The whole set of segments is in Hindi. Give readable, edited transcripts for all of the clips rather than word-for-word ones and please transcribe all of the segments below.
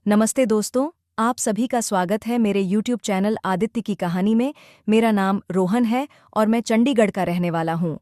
नमस्ते दोस्तों, आप सभी का स्वागत है मेरे YouTube चैनल आदित्य की कहानी में। मेरा नाम रोहन है और मैं चंडीगढ़ का रहने वाला हूँ।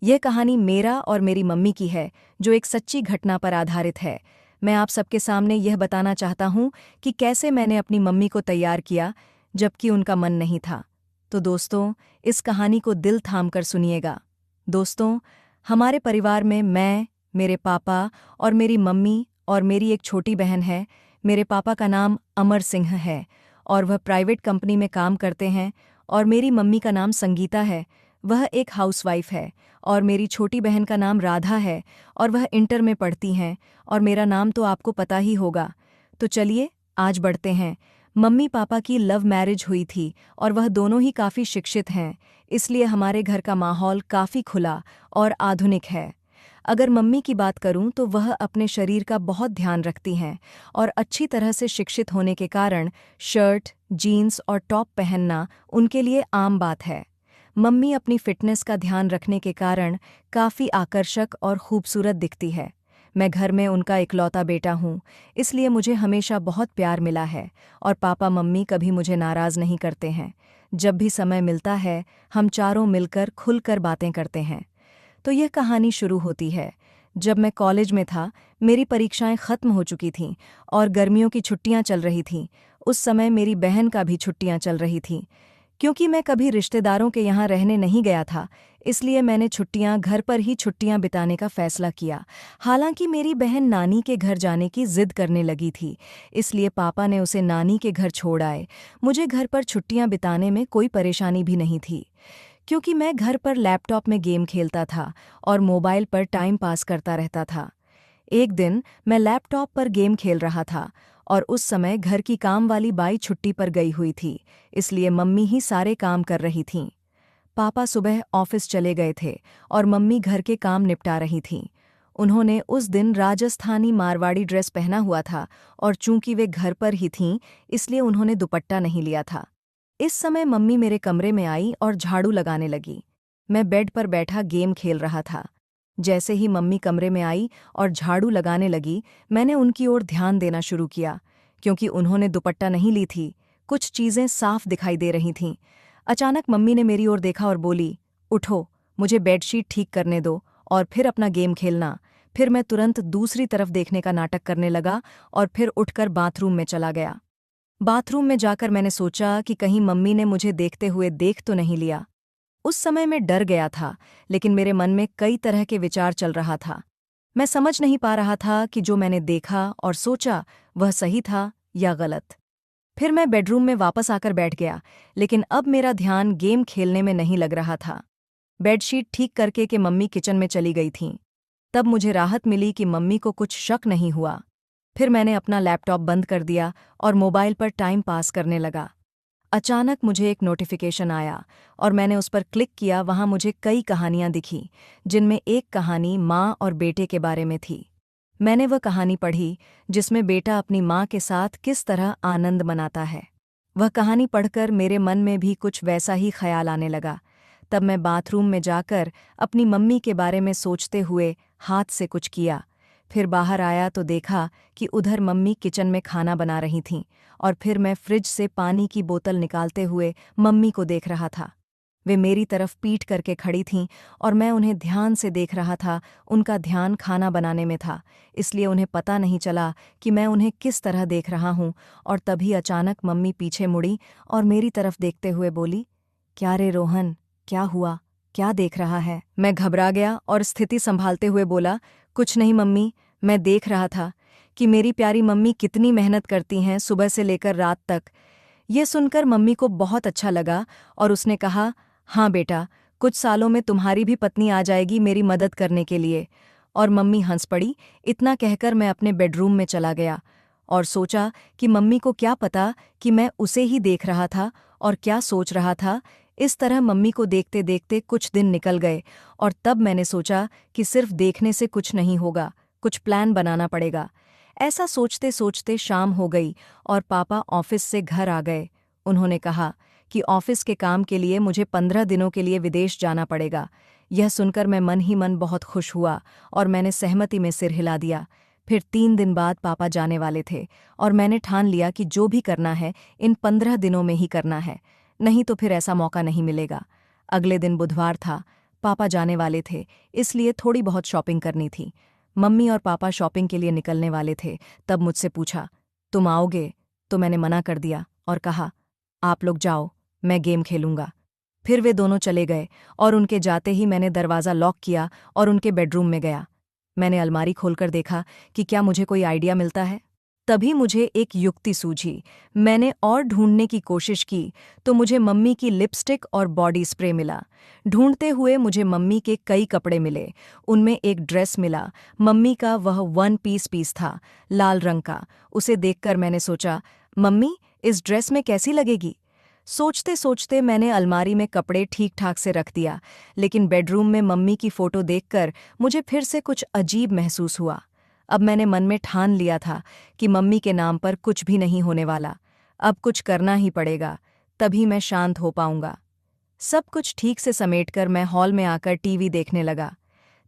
यह कहानी मेरा और मेरी मम्मी की है, जो एक सच्ची घटना पर आधारित है। मैं आप सबके सामने यह बताना चाहता हूँ कि कैसे मैंने अपनी मम्मी को तैयार किया, जबकि उनका मन नहीं था। तो दोस्तों, इस कहानी को दिल थाम कर सुनिएगा। दोस्तों, हमारे परिवार में मैं, मेरे पापा और मेरी मम्मी और मेरी एक छोटी बहन है। मेरे पापा का नाम अमर सिंह है और वह प्राइवेट कंपनी में काम करते हैं, और मेरी मम्मी का नाम संगीता है, वह एक हाउसवाइफ है। और मेरी छोटी बहन का नाम राधा है और वह इंटर में पढ़ती हैं, और मेरा नाम तो आपको पता ही होगा। तो चलिए आज बढ़ते हैं। मम्मी पापा की लव मैरिज हुई थी और वह दोनों ही काफ़ी शिक्षित हैं, इसलिए हमारे घर का माहौल काफ़ी खुला और आधुनिक है। अगर मम्मी की बात करूं तो वह अपने शरीर का बहुत ध्यान रखती हैं और अच्छी तरह से शिक्षित होने के कारण शर्ट, जीन्स और टॉप पहनना उनके लिए आम बात है। मम्मी अपनी फिटनेस का ध्यान रखने के कारण काफ़ी आकर्षक और खूबसूरत दिखती है। मैं घर में उनका इकलौता बेटा हूँ, इसलिए मुझे हमेशा बहुत प्यार मिला है और पापा मम्मी कभी मुझे नाराज़ नहीं करते हैं। जब भी समय मिलता है, हम चारों मिलकर खुलकर बातें करते हैं। तो यह कहानी शुरू होती है जब मैं कॉलेज में था। मेरी परीक्षाएं खत्म हो चुकी थीं और गर्मियों की छुट्टियां चल रही थीं। उस समय मेरी बहन का भी छुट्टियां चल रही थीं। क्योंकि मैं कभी रिश्तेदारों के यहाँ रहने नहीं गया था, इसलिए मैंने छुट्टियां घर पर ही छुट्टियां बिताने का फैसला किया। हालांकि मेरी बहन नानी के घर जाने की जिद करने लगी थी, इसलिए पापा ने उसे नानी के घर छोड़ आए। मुझे घर पर छुट्टियां बिताने में कोई परेशानी भी नहीं थी, क्योंकि मैं घर पर लैपटॉप में गेम खेलता था और मोबाइल पर टाइम पास करता रहता था। एक दिन मैं लैपटॉप पर गेम खेल रहा था और उस समय घर की काम वाली बाई छुट्टी पर गई हुई थी, इसलिए मम्मी ही सारे काम कर रही थीं। पापा सुबह ऑफिस चले गए थे और मम्मी घर के काम निपटा रही थीं। उन्होंने उस दिन राजस्थानी मारवाड़ी ड्रेस पहना हुआ था और चूंकि वे घर पर ही थीं, इसलिए उन्होंने दुपट्टा नहीं लिया था। इस समय मम्मी मेरे कमरे में आई और झाड़ू लगाने लगी। मैं बेड पर बैठा गेम खेल रहा था। जैसे ही मम्मी कमरे में आई और झाड़ू लगाने लगी, मैंने उनकी ओर ध्यान देना शुरू किया, क्योंकि उन्होंने दुपट्टा नहीं ली थी। कुछ चीज़ें साफ दिखाई दे रही थीं। अचानक मम्मी ने मेरी ओर देखा और बोली, उठो, मुझे बेडशीट ठीक करने दो और फिर अपना गेम खेलना। फिर मैं तुरंत दूसरी तरफ देखने का नाटक करने लगा और फिर उठकर बाथरूम में चला गया। बाथरूम में जाकर मैंने सोचा कि कहीं मम्मी ने मुझे देखते हुए देख तो नहीं लिया। उस समय मैं डर गया था, लेकिन मेरे मन में कई तरह के विचार चल रहा था। मैं समझ नहीं पा रहा था कि जो मैंने देखा और सोचा वह सही था या गलत। फिर मैं बेडरूम में वापस आकर बैठ गया, लेकिन अब मेरा ध्यान गेम खेलने में नहीं लग रहा था। बेडशीट ठीक करके कि मम्मी किचन में चली गई थीं। तब मुझे राहत मिली कि मम्मी को कुछ शक नहीं हुआ। फिर मैंने अपना लैपटॉप बंद कर दिया और मोबाइल पर टाइम पास करने लगा। अचानक मुझे एक नोटिफिकेशन आया और मैंने उस पर क्लिक किया। वहां मुझे कई कहानियां दिखीं, जिनमें एक कहानी माँ और बेटे के बारे में थी। मैंने वह कहानी पढ़ी जिसमें बेटा अपनी माँ के साथ किस तरह आनंद मनाता है। वह कहानी पढ़कर मेरे मन में भी कुछ वैसा ही ख्याल आने लगा। तब मैं बाथरूम में जाकर अपनी मम्मी के बारे में सोचते हुए हाथ से कुछ किया। फिर बाहर आया तो देखा कि उधर मम्मी किचन में खाना बना रही थीं, और फिर मैं फ्रिज से पानी की बोतल निकालते हुए मम्मी को देख रहा था। वे मेरी तरफ पीठ करके खड़ी थीं और मैं उन्हें ध्यान से देख रहा था। उनका ध्यान खाना बनाने में था, इसलिए उन्हें पता नहीं चला कि मैं उन्हें किस तरह देख रहा हूँ। और तभी अचानक मम्मी पीछे मुड़ी और मेरी तरफ देखते हुए बोली, क्या रे रोहन, क्या हुआ, क्या देख रहा है? मैं घबरा गया और स्थिति संभालते हुए बोला, कुछ नहीं मम्मी, मैं देख रहा था कि मेरी प्यारी मम्मी कितनी मेहनत करती हैं सुबह से लेकर रात तक। ये सुनकर मम्मी को बहुत अच्छा लगा और उसने कहा, हाँ बेटा, कुछ सालों में तुम्हारी भी पत्नी आ जाएगी मेरी मदद करने के लिए। और मम्मी हंस पड़ी। इतना कहकर मैं अपने बेडरूम में चला गया और सोचा कि मम्मी को क्या पता कि मैं उसे ही देख रहा था और क्या सोच रहा था। इस तरह मम्मी को देखते देखते कुछ दिन निकल गए और तब मैंने सोचा कि सिर्फ देखने से कुछ नहीं होगा, कुछ प्लान बनाना पड़ेगा। ऐसा सोचते सोचते शाम हो गई और पापा ऑफिस से घर आ गए। उन्होंने कहा कि ऑफिस के काम के लिए मुझे 15 दिनों के लिए विदेश जाना पड़ेगा। यह सुनकर मैं मन ही मन बहुत खुश हुआ और मैंने सहमति में सिर हिला दिया। फिर 3 दिन बाद पापा जाने वाले थे और मैंने ठान लिया कि जो भी करना है इन 15 दिनों में ही करना है, नहीं तो फिर ऐसा मौका नहीं मिलेगा। अगले दिन बुधवार था, पापा जाने वाले थे, इसलिए थोड़ी बहुत शॉपिंग करनी थी। मम्मी और पापा शॉपिंग के लिए निकलने वाले थे, तब मुझसे पूछा, तुम आओगे? तो मैंने मना कर दिया और कहा, आप लोग जाओ, मैं गेम खेलूंगा। फिर वे दोनों चले गए और उनके जाते ही मैंने दरवाज़ा लॉक किया और उनके बेडरूम में गया। मैंने अलमारी खोलकर देखा कि क्या मुझे कोई आइडिया मिलता है। तभी मुझे एक युक्ति सूझी। मैंने और ढूंढने की कोशिश की तो मुझे मम्मी की लिपस्टिक और बॉडी स्प्रे मिला। ढूंढते हुए मुझे मम्मी के कई कपड़े मिले। उनमें एक ड्रेस मिला। मम्मी का वह 1 पीस था, लाल रंग का। उसे देखकर मैंने सोचा, मम्मी इस ड्रेस में कैसी लगेगी। सोचते सोचते मैंने अलमारी में कपड़े ठीक ठाक से रख दिया, लेकिन बेडरूम में मम्मी की फोटो देखकर मुझे फिर से कुछ अजीब महसूस हुआ। अब मैंने मन में ठान लिया था कि मम्मी के नाम पर कुछ भी नहीं होने वाला। अब कुछ करना ही पड़ेगा, तभी मैं शांत हो पाऊंगा। सब कुछ ठीक से समेटकर मैं हॉल में आकर टीवी देखने लगा।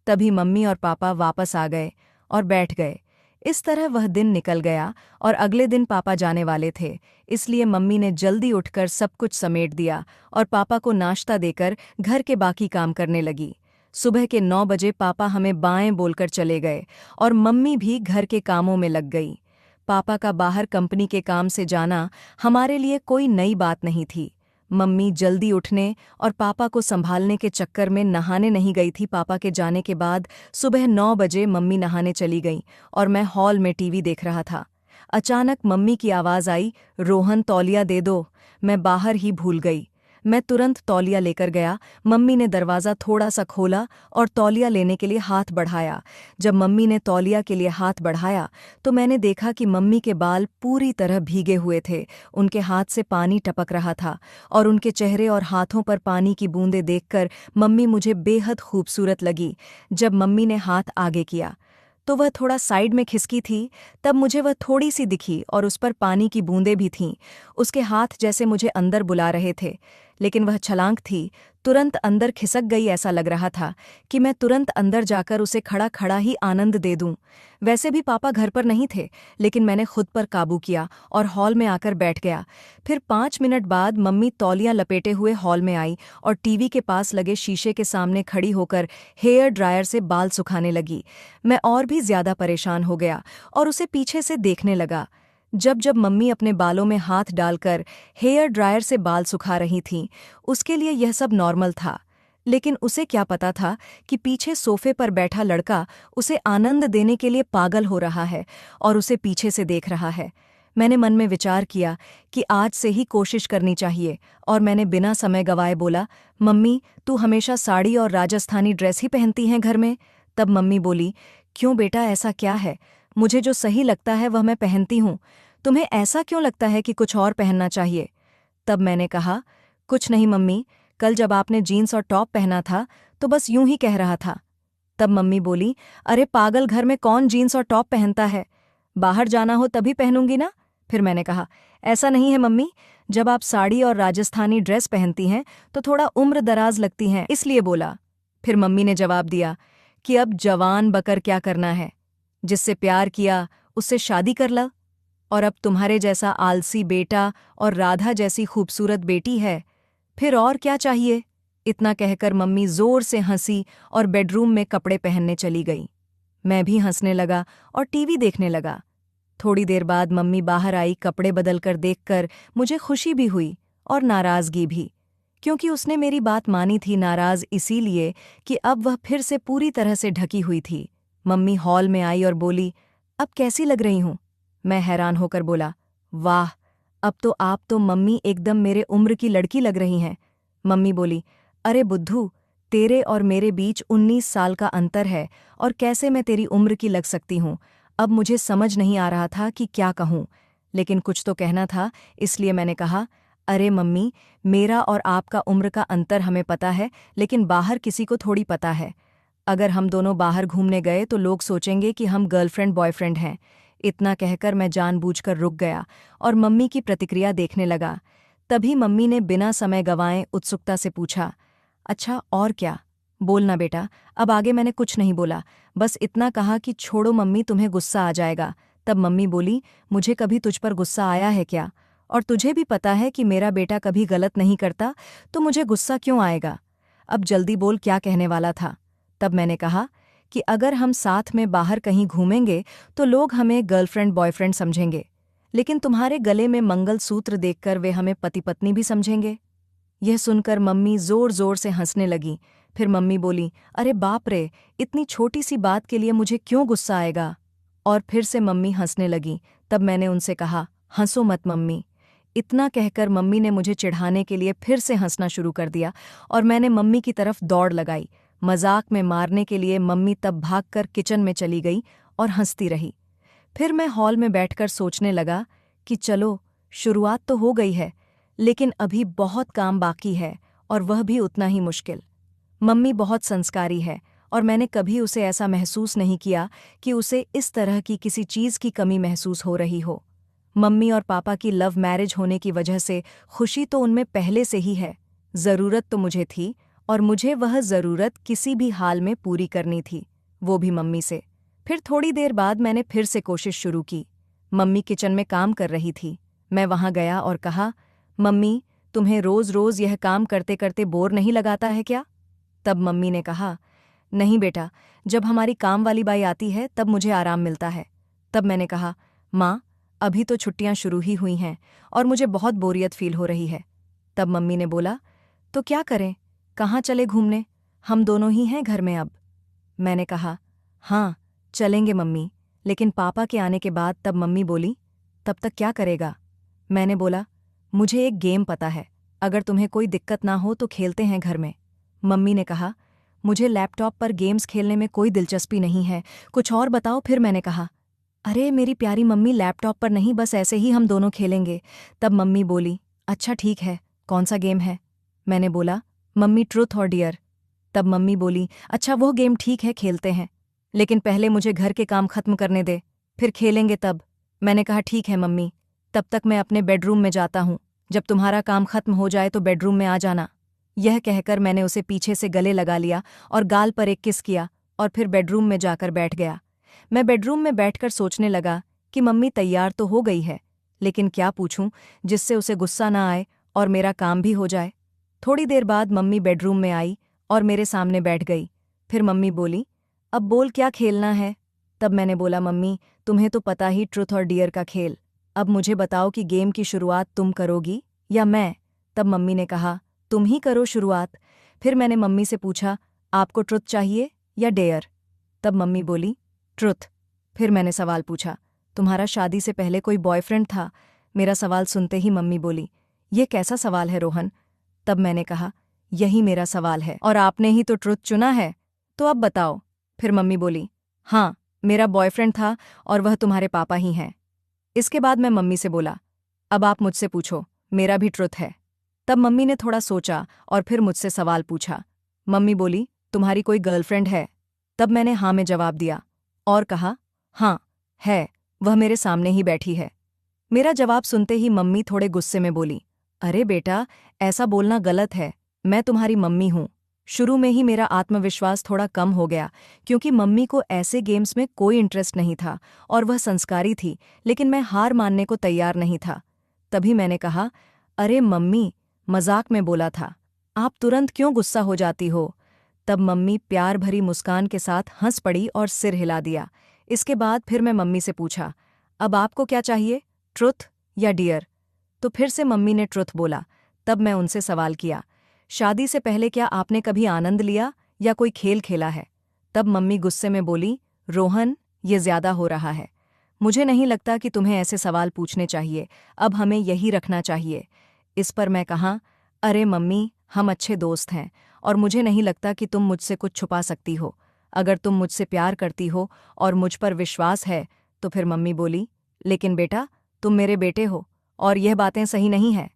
तभी मम्मी और पापा वापस आ गए और बैठ गए। इस तरह वह दिन निकल गया और अगले दिन पापा जाने वाले थे, इसलिए मम्मी ने जल्दी उठकर सब कुछ समेट दिया और पापा को नाश्ता देकर घर के बाकी काम करने लगी। सुबह के 9 बजे पापा हमें बाएं बोलकर चले गए और मम्मी भी घर के कामों में लग गई। पापा का बाहर कंपनी के काम से जाना हमारे लिए कोई नई बात नहीं थी। मम्मी जल्दी उठने और पापा को संभालने के चक्कर में नहाने नहीं गई थी। पापा के जाने के बाद सुबह 9 बजे मम्मी नहाने चली गईं और मैं हॉल में टीवी देख रहा था। अचानक मम्मी की आवाज़ आई, रोहन तौलिया दे दो। मैं बाहर ही भूल गई। मैं तुरंत तौलिया लेकर गया। मम्मी ने दरवाज़ा थोड़ा सा खोला और तौलिया लेने के लिए हाथ बढ़ाया। जब मम्मी ने तौलिया के लिए हाथ बढ़ाया तो मैंने देखा कि मम्मी के बाल पूरी तरह भीगे हुए थे। उनके हाथ से पानी टपक रहा था और उनके चेहरे और हाथों पर पानी की बूंदें देखकर मम्मी मुझे बेहद खूबसूरत लगी। जब मम्मी ने हाथ आगे किया तो वह थोड़ा साइड में खिसकी थी, तब मुझे वह थोड़ी सी दिखी और उस पर पानी की बूंदें भी थीं। उसके हाथ जैसे मुझे अंदर बुला रहे थे, लेकिन वह छलांग थी, तुरंत अंदर खिसक गई। ऐसा लग रहा था कि मैं तुरंत अंदर जाकर उसे खड़ा खड़ा ही आनंद दे दूं। वैसे भी पापा घर पर नहीं थे, लेकिन मैंने खुद पर काबू किया और हॉल में आकर बैठ गया। फिर 5 मिनट बाद मम्मी तौलियां लपेटे हुए हॉल में आई और टीवी के पास लगे शीशे के सामने खड़ी होकर हेयर ड्रायर से बाल सुखाने लगी। मैं और भी ज्यादा परेशान हो गया और उसे पीछे से देखने लगा। जब जब मम्मी अपने बालों में हाथ डालकर हेयर ड्रायर से बाल सुखा रही थीं, उसके लिए यह सब नॉर्मल था। लेकिन उसे क्या पता था कि पीछे सोफे पर बैठा लड़का उसे आनंद देने के लिए पागल हो रहा है और उसे पीछे से देख रहा है। मैंने मन में विचार किया कि आज से ही कोशिश करनी चाहिए और मैंने बिना समय गवाए बोला, मम्मी तू हमेशा साड़ी और राजस्थानी ड्रेस ही पहनती हैं घर में। तब मम्मी बोली, क्यों बेटा, ऐसा क्या है? मुझे जो सही लगता है वह मैं पहनती हूँ। तुम्हें ऐसा क्यों लगता है कि कुछ और पहनना चाहिए? तब मैंने कहा, कुछ नहीं मम्मी, कल जब आपने जीन्स और टॉप पहना था तो बस यूं ही कह रहा था। तब मम्मी बोली, अरे पागल, घर में कौन जीन्स और टॉप पहनता है? बाहर जाना हो तभी पहनूंगी ना। फिर मैंने कहा, ऐसा नहीं है मम्मी, जब आप साड़ी और राजस्थानी ड्रेस पहनती हैं तो थोड़ा उम्र दराज लगती हैं, इसलिए बोला। फिर मम्मी ने जवाब दिया कि अब जवान बकर क्या करना है, जिससे प्यार किया उससे शादी कर ला। और अब तुम्हारे जैसा आलसी बेटा और राधा जैसी खूबसूरत बेटी है, फिर और क्या चाहिए? इतना कहकर मम्मी जोर से हंसी और बेडरूम में कपड़े पहनने चली गई। मैं भी हंसने लगा और टीवी देखने लगा। थोड़ी देर बाद मम्मी बाहर आई। कपड़े बदलकर देखकर मुझे खुशी भी हुई और नाराजगी भी, क्योंकि उसने मेरी बात मानी थी। नाराज इसीलिए कि अब वह फिर से पूरी तरह से ढकी हुई थी। मम्मी हॉल में आई और बोली, अब कैसी लग रही हूं? मैं हैरान होकर बोला, वाह, अब तो आप तो मम्मी एकदम मेरे उम्र की लड़की लग रही हैं। मम्मी बोली, अरे बुद्धू, तेरे और मेरे बीच 19 साल का अंतर है और कैसे मैं तेरी उम्र की लग सकती हूँ? अब मुझे समझ नहीं आ रहा था कि क्या कहूँ, लेकिन कुछ तो कहना था, इसलिए मैंने कहा, अरे मम्मी, मेरा और आपका उम्र का अंतर हमें पता है, लेकिन बाहर किसी को थोड़ी पता है। अगर हम दोनों बाहर घूमने गए तो लोग सोचेंगे कि हम गर्लफ्रेंड बॉयफ्रेंड हैं। इतना कहकर मैं जानबूझकर रुक गया और मम्मी की प्रतिक्रिया देखने लगा। तभी मम्मी ने बिना समय गंवाए उत्सुकता से पूछा, अच्छा और क्या? बोलना बेटा। अब आगे मैंने कुछ नहीं बोला, बस इतना कहा कि छोड़ो मम्मी, तुम्हें गुस्सा आ जाएगा। तब मम्मी बोली, मुझे कभी तुझ पर गुस्सा आया है क्या? और तुझे भी पता है कि मेरा बेटा कभी गलत नहीं करता, तो मुझे गुस्सा क्यों आएगा? अब जल्दी बोल, क्या कहने वाला था? तब मैंने कहा कि अगर हम साथ में बाहर कहीं घूमेंगे तो लोग हमें गर्लफ्रेंड बॉयफ्रेंड समझेंगे, लेकिन तुम्हारे गले में मंगलसूत्र देखकर वे हमें पति पत्नी भी समझेंगे। यह सुनकर मम्मी जोर जोर से हंसने लगी। फिर मम्मी बोली, अरे बाप रे, इतनी छोटी सी बात के लिए मुझे क्यों गुस्सा आएगा? और फिर से मम्मी हंसने लगी। तब मैंने उनसे कहा, हंसो मत मम्मी। इतना कहकर मम्मी ने मुझे चिढ़ाने के लिए फिर से हंसना शुरू कर दिया और मैंने मम्मी की तरफ दौड़ लगाई। मजाक में मारने के लिए मम्मी तब भागकर किचन में चली गई और हंसती रही। फिर मैं हॉल में बैठकर सोचने लगा कि चलो, शुरुआत तो हो गई है, लेकिन अभी बहुत काम बाकी है, और वह भी उतना ही मुश्किल। मम्मी बहुत संस्कारी है और मैंने कभी उसे ऐसा महसूस नहीं किया कि उसे इस तरह की किसी चीज़ की कमी महसूस हो रही हो। मम्मी और पापा की लव मैरिज होने की वजह से खुशी तो उनमें पहले से ही है, ज़रूरत तो मुझे थी, और मुझे वह ज़रूरत किसी भी हाल में पूरी करनी थी, वो भी मम्मी से। फिर थोड़ी देर बाद मैंने फिर से कोशिश शुरू की। मम्मी किचन में काम कर रही थी। मैं वहाँ गया और कहा, मम्मी, तुम्हें रोज़-रोज़ यह काम करते करते बोर नहीं लगाता है क्या? तब मम्मी ने कहा, नहीं बेटा, जब हमारी काम वाली बाई आती है तब मुझे आराम मिलता है। तब मैंने कहा, माँ, अभी तो छुट्टियां शुरू ही हुई हैं और मुझे बहुत बोरियत फील हो रही है। तब मम्मी ने बोला, तो क्या करें, कहाँ चले घूमने? हम दोनों ही हैं घर में अब। मैंने कहा, हाँ, चलेंगे मम्मी, लेकिन पापा के आने के बाद। तब मम्मी बोली, तब तक क्या करेगा? मैंने बोला, मुझे एक गेम पता है, अगर तुम्हें कोई दिक्कत ना हो तो खेलते हैं घर में। मम्मी ने कहा, मुझे लैपटॉप पर गेम्स खेलने में कोई दिलचस्पी नहीं है, कुछ और बताओ। फिर मैंने कहा, अरे मेरी प्यारी मम्मी, लैपटॉप पर नहीं, बस ऐसे ही हम दोनों खेलेंगे। तब मम्मी बोली, अच्छा ठीक है, कौन सा गेम है? मैंने बोला, मम्मी, ट्रुथ और डियर। तब मम्मी बोली, अच्छा वो गेम ठीक है, खेलते हैं, लेकिन पहले मुझे घर के काम खत्म करने दे, फिर खेलेंगे तब। मैंने कहा, ठीक है मम्मी, तब तक मैं अपने बेडरूम में जाता हूँ, जब तुम्हारा काम खत्म हो जाए तो बेडरूम में आ जाना। यह कहकर मैंने उसे पीछे से गले लगा लिया और गाल पर एक किस किया और फिर बेडरूम में जाकर बैठ गया। मैं बेडरूम में बैठकर सोचने लगा कि मम्मी तैयार तो हो गई है, लेकिन क्या पूछूं जिससे उसे गुस्सा ना आए और मेरा काम भी हो जाए। थोड़ी देर बाद मम्मी बेडरूम में आई और मेरे सामने बैठ गई। फिर मम्मी बोली, अब बोल, क्या खेलना है? तब मैंने बोला, मम्मी, तुम्हें तो पता ही, ट्रुथ और डियर का खेल। अब मुझे बताओ कि गेम की शुरुआत तुम करोगी या मैं? तब मम्मी ने कहा, तुम ही करो शुरुआत। फिर मैंने मम्मी से पूछा, आपको ट्रुथ चाहिए या डेयर? तब मम्मी बोली, ट्रुथ। फिर मैंने सवाल पूछा, तुम्हारा शादी से पहले कोई बॉयफ्रेंड था? मेरा सवाल सुनते ही मम्मी बोली, ये कैसा सवाल है रोहन? तब मैंने कहा, यही मेरा सवाल है और आपने ही तो ट्रुथ चुना है, तो अब बताओ। फिर मम्मी बोली, हाँ, मेरा बॉयफ्रेंड था और वह तुम्हारे पापा ही हैं। इसके बाद मैं मम्मी से बोला, अब आप मुझसे पूछो, मेरा भी ट्रुथ है। तब मम्मी ने थोड़ा सोचा और फिर मुझसे सवाल पूछा। मम्मी बोली, तुम्हारी कोई गर्लफ्रेंड है? तब मैंने हाँ में जवाब दिया और कहा, हाँ, है, वह मेरे सामने ही बैठी है। मेरा जवाब सुनते ही मम्मी थोड़े गुस्से में बोली, अरे बेटा, ऐसा बोलना गलत है, मैं तुम्हारी मम्मी हूँ। शुरू में ही मेरा आत्मविश्वास थोड़ा कम हो गया, क्योंकि मम्मी को ऐसे गेम्स में कोई इंटरेस्ट नहीं था और वह संस्कारी थी, लेकिन मैं हार मानने को तैयार नहीं था। तभी मैंने कहा, अरे मम्मी, मजाक में बोला था, आप तुरंत क्यों गुस्सा हो जाती हो? तब मम्मी प्यार भरी मुस्कान के साथ हंस पड़ी और सिर हिला दिया। इसके बाद फिर मैं मम्मी से पूछा, अब आपको क्या चाहिए, ट्रुथ या डियर? तो फिर से मम्मी ने ट्रुथ बोला। तब मैं उनसे सवाल किया, शादी से पहले क्या आपने कभी आनंद लिया या कोई खेल खेला है? तब मम्मी गुस्से में बोली, रोहन, ये ज्यादा हो रहा है, मुझे नहीं लगता कि तुम्हें ऐसे सवाल पूछने चाहिए, अब हमें यही रखना चाहिए। इस पर मैं कहा, अरे मम्मी, हम अच्छे दोस्त हैं और मुझे नहीं लगता कि तुम मुझसे कुछ छुपा सकती हो। अगर तुम मुझसे प्यार करती हो और मुझ पर विश्वास है तो फिर मम्मी बोली, लेकिन बेटा, तुम मेरे बेटे हो और यह बातें सही नहीं हैं।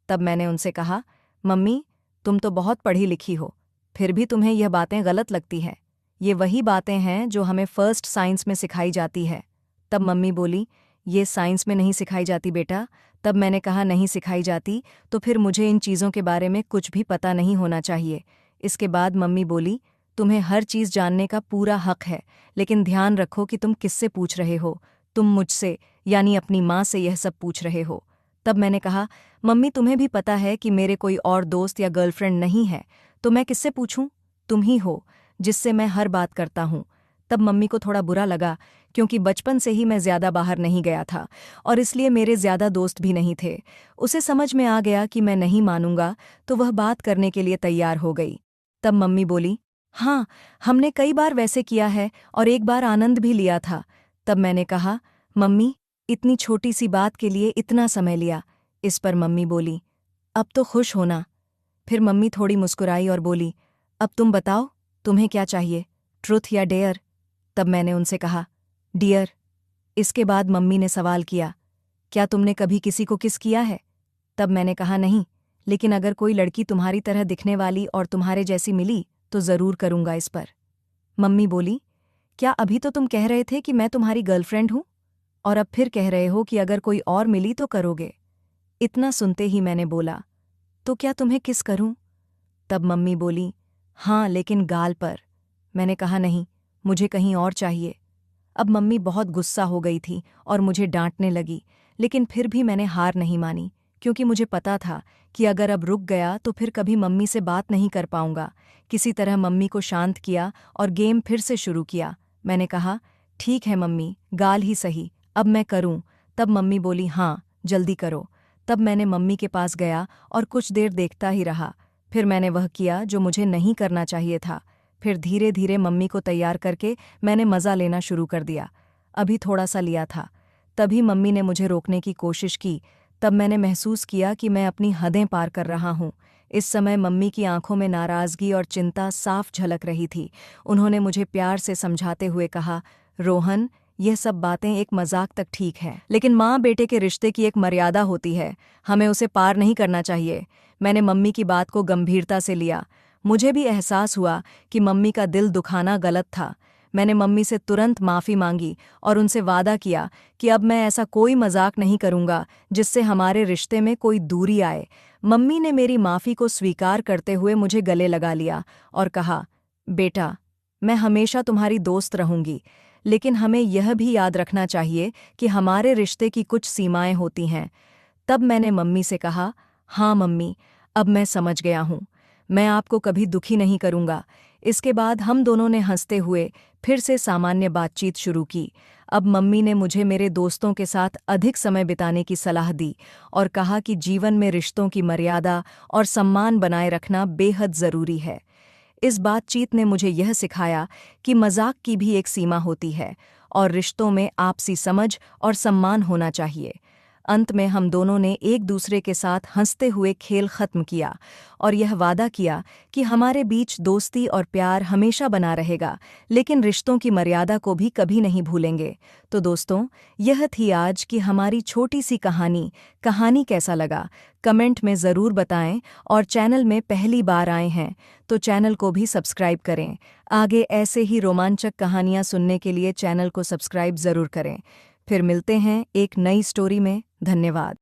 तब मैंने उनसे कहा, मम्मी, तुम तो बहुत पढ़ी लिखी हो, फिर भी तुम्हें यह बातें गलत लगती हैं। ये वही बातें हैं जो हमें फर्स्ट साइंस में सिखाई जाती है। तब मम्मी बोली, ये साइंस में नहीं सिखाई जाती बेटा। तब मैंने कहा, नहीं सिखाई जाती तो फिर मुझे इन चीज़ों के बारे में कुछ भी पता नहीं होना चाहिए। इसके बाद मम्मी बोली, तुम्हें हर चीज़ जानने का पूरा हक है, लेकिन ध्यान रखो कि तुम किससे पूछ रहे हो। तुम मुझसे यानी अपनी माँ से यह सब पूछ रहे हो। तब मैंने कहा, मम्मी तुम्हें भी पता है कि मेरे कोई और दोस्त या गर्लफ्रेंड नहीं है, तो मैं किससे पूछूं? तुम ही हो जिससे मैं हर बात करता हूँ। तब मम्मी को थोड़ा बुरा लगा, क्योंकि बचपन से ही मैं ज़्यादा बाहर नहीं गया था और इसलिए मेरे ज़्यादा दोस्त भी नहीं थे। उसे समझ में आ गया कि मैं नहीं मानूंगा, तो वह बात करने के लिए तैयार हो गई। तब मम्मी बोली, हाँ, हमने कई बार वैसे किया है और एक बार आनंद भी लिया था। तब मैंने कहा, मम्मी, इतनी छोटी सी बात के लिए इतना समय लिया। इस पर मम्मी बोली, अब तो खुश होना। फिर मम्मी थोड़ी मुस्कुराई और बोली, अब तुम बताओ, तुम्हें क्या चाहिए, ट्रुथ या डेयर? तब मैंने उनसे कहा, डियर। इसके बाद मम्मी ने सवाल किया, क्या तुमने कभी किसी को किस किया है? तब मैंने कहा, नहीं, लेकिन अगर कोई लड़की तुम्हारी तरह दिखने वाली और तुम्हारे जैसी मिली तो ज़रूर करूंगा इस पर। मम्मी बोली, क्या अभी तो तुम कह रहे थे कि मैं तुम्हारी गर्लफ्रेंड हूं, और अब फिर कह रहे हो कि अगर कोई और मिली तो करोगे? इतना सुनते ही मैंने बोला, तो क्या तुम्हें किस करूं? तब मम्मी बोली, हाँ, लेकिन गाल पर। मैंने कहा, नहीं, मुझे कहीं और चाहिए। अब मम्मी बहुत गुस्सा हो गई थी और मुझे डांटने लगी, लेकिन फिर भी मैंने हार नहीं मानी, क्योंकि मुझे पता था कि अगर अब रुक गया तो फिर कभी मम्मी से बात नहीं कर पाऊंगा। किसी तरह मम्मी को शांत किया और गेम फिर से शुरू किया। मैंने कहा, ठीक है मम्मी, गाल ही सही, अब मैं करूं? तब मम्मी बोली, हाँ, जल्दी करो। तब मैंने मम्मी के पास गया और कुछ देर देखता ही रहा। फिर मैंने वह किया जो मुझे नहीं करना चाहिए था। फिर धीरे धीरे मम्मी को तैयार करके मैंने मज़ा लेना शुरू कर दिया। अभी थोड़ा सा लिया था, तभी मम्मी ने मुझे रोकने की कोशिश की। तब मैंने महसूस किया कि मैं अपनी हदें पार कर रहा हूँ। इस समय मम्मी की आंखों में नाराज़गी और चिंता साफ झलक रही थी। उन्होंने मुझे प्यार से समझाते हुए कहा, रोहन, यह सब बातें एक मजाक तक ठीक है, लेकिन माँ बेटे के रिश्ते की एक मर्यादा होती है, हमें उसे पार नहीं करना चाहिए। मैंने मम्मी की बात को गंभीरता से लिया। मुझे भी एहसास हुआ कि मम्मी का दिल दुखाना गलत था। मैंने मम्मी से तुरंत माफ़ी मांगी और उनसे वादा किया कि अब मैं ऐसा कोई मजाक नहीं करूंगा जिससे हमारे रिश्ते में कोई दूरी आए। मम्मी ने मेरी माफ़ी को स्वीकार करते हुए मुझे गले लगा लिया और कहा, बेटा, मैं हमेशा तुम्हारी दोस्त रहूंगी, लेकिन हमें यह भी याद रखना चाहिए कि हमारे रिश्ते की कुछ सीमाएं होती हैं। तब मैंने मम्मी से कहा, हाँ मम्मी, अब मैं समझ गया हूँ, मैं आपको कभी दुखी नहीं करूँगा। इसके बाद हम दोनों ने हंसते हुए फिर से सामान्य बातचीत शुरू की। अब मम्मी ने मुझे मेरे दोस्तों के साथ अधिक समय बिताने की सलाह दी और कहा कि जीवन में रिश्तों की मर्यादा और सम्मान बनाए रखना बेहद ज़रूरी है। इस बातचीत ने मुझे यह सिखाया कि मजाक की भी एक सीमा होती है और रिश्तों में आपसी समझ और सम्मान होना चाहिए। अंत में हम दोनों ने एक दूसरे के साथ हंसते हुए खेल खत्म किया और यह वादा किया कि हमारे बीच दोस्ती और प्यार हमेशा बना रहेगा, लेकिन रिश्तों की मर्यादा को भी कभी नहीं भूलेंगे। तो दोस्तों, यह थी आज की हमारी छोटी सी कहानी कैसा लगा कमेंट में ज़रूर बताएं, और चैनल में पहली बार आए हैं तो चैनल को भी सब्सक्राइब करें। आगे ऐसे ही रोमांचक कहानियाँ सुनने के लिए चैनल को सब्सक्राइब ज़रूर करें। फिर मिलते हैं एक नई स्टोरी में। धन्यवाद।